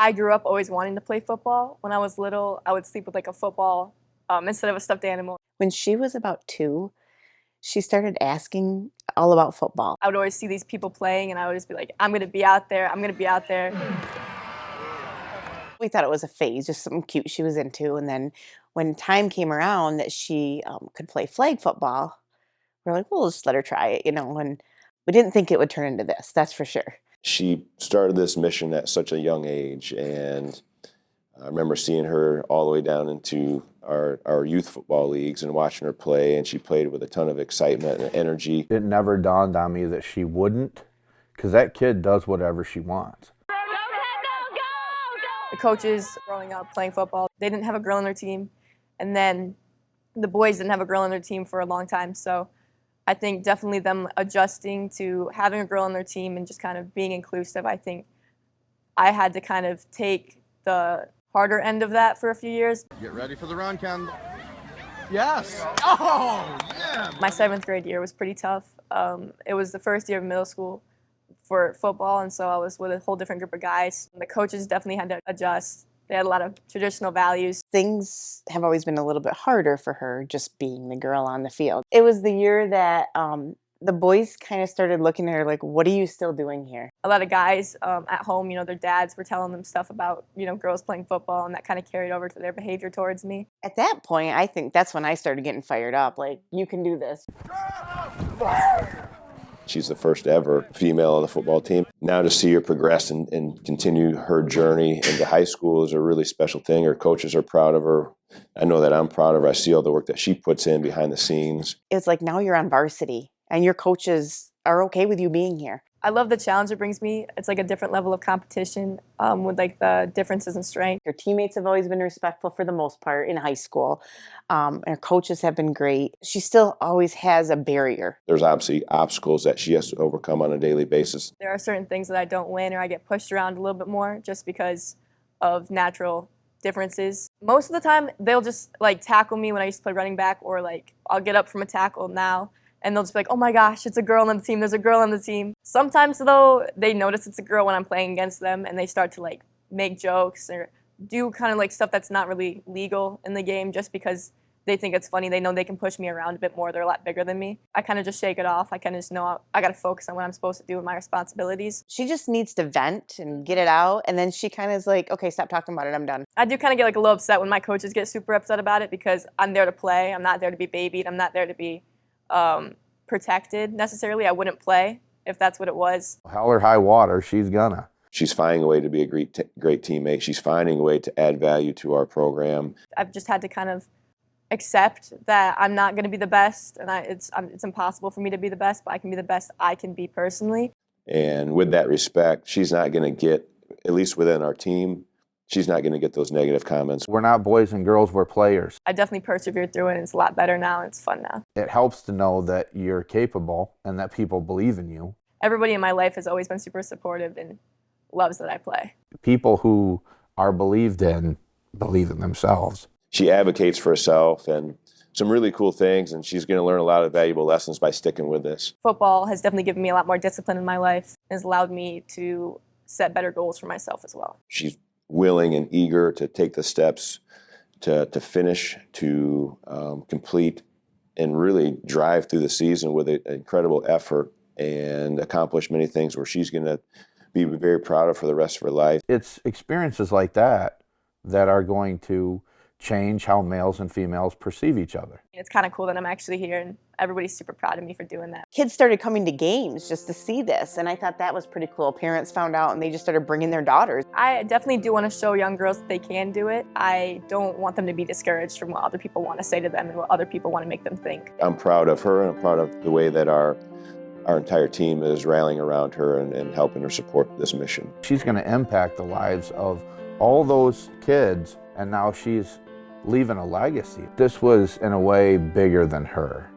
I grew up always wanting to play football. When I was little, I would sleep with like a football instead of a stuffed animal. When she was about 2, she started asking all about football. I would always see these people playing, and I would just be like, I'm going to be out there. I'm going to be out there. We thought it was a phase, just something cute she was into. And then when time came around that she could play flag football, we're like, well, we'll just let her try it, and we didn't think it would turn into this, that's for sure. She started this mission at such a young age, and I remember seeing her all the way down into our youth football leagues and watching her play, and she played with a ton of excitement and energy. It never dawned on me that she wouldn't, because that kid does whatever she wants. The coaches growing up playing football, they didn't have a girl on their team, and then the boys didn't have a girl on their team for a long time. So I think definitely them adjusting to having a girl on their team and just kind of being inclusive. I think I had to kind of take the harder end of that for a few years. Get ready for the run, Kendall. Yes. Oh, yeah. My 7th grade year was pretty tough. It was the first year of middle school for football, and so I was with a whole different group of guys. The coaches definitely had to adjust. They had a lot of traditional values. Things have always been a little bit harder for her just being the girl on the field. It was the year that the boys kind of started looking at her like, what are you still doing here? A lot of guys at home, their dads were telling them stuff about, girls playing football, and that kind of carried over to their behavior towards me. At that point, I think that's when I started getting fired up, like, you can do this. She's the first ever female on the football team. Now to see her progress and continue her journey into high school is a really special thing. Her coaches are proud of her. I know that I'm proud of her. I see all the work that she puts in behind the scenes. It's like now you're on varsity, and your coaches are okay with you being here. I love the challenge it brings me. It's like a different level of competition with like the differences in strength. Her teammates have always been respectful for the most part in high school. Her coaches have been great. She still always has a barrier. There's obviously obstacles that she has to overcome on a daily basis. There are certain things that I don't win, or I get pushed around a little bit more just because of natural differences. Most of the time, they'll just like tackle me when I used to play running back, or like I'll get up from a tackle now, and they'll just be like, oh my gosh, it's a girl on the team, there's a girl on the team. Sometimes though, they notice it's a girl when I'm playing against them, and they start to like make jokes or do kind of like stuff that's not really legal in the game just because they think it's funny. They know they can push me around a bit more. They're a lot bigger than me. I kind of just shake it off. I kind of just know I got to focus on what I'm supposed to do with my responsibilities. She just needs to vent and get it out, and then she kind of is like, okay, stop talking about it, I'm done. I do kind of get like a little upset when my coaches get super upset about it because I'm there to play. I'm not there to be babied. I'm not there to be protected necessarily. I wouldn't play if that's what it was. Hell or high water, she's gonna. She's finding a way to be a great teammate. She's finding a way to add value to our program. I've just had to kind of accept that I'm not going to be the best, and it's impossible for me to be the best, but I can be the best I can be personally. And with that respect, she's not going to get, at least within our team, she's not going to get those negative comments. We're not boys and girls, we're players. I definitely persevered through it, and it's a lot better now, and it's fun now. It helps to know that you're capable and that people believe in you. Everybody in my life has always been super supportive and loves that I play. People who are believed in believe in themselves. She advocates for herself and some really cool things, and she's going to learn a lot of valuable lessons by sticking with this. Football has definitely given me a lot more discipline in my life and has allowed me to set better goals for myself as well. She's willing and eager to take the steps to finish, to complete, and really drive through the season with an incredible effort and accomplish many things where she's going to be very proud of for the rest of her life. It's experiences like that that are going to change how males and females perceive each other. It's kind of cool that I'm actually here, and everybody's super proud of me for doing that. Kids started coming to games just to see this, and I thought that was pretty cool. Parents found out, and they just started bringing their daughters. I definitely do want to show young girls that they can do it. I don't want them to be discouraged from what other people want to say to them and what other people want to make them think. I'm proud of her, and I'm proud of the way that our entire team is rallying around her and helping her support this mission. She's going to impact the lives of all those kids, and now she's leaving a legacy. This was, in a way, bigger than her.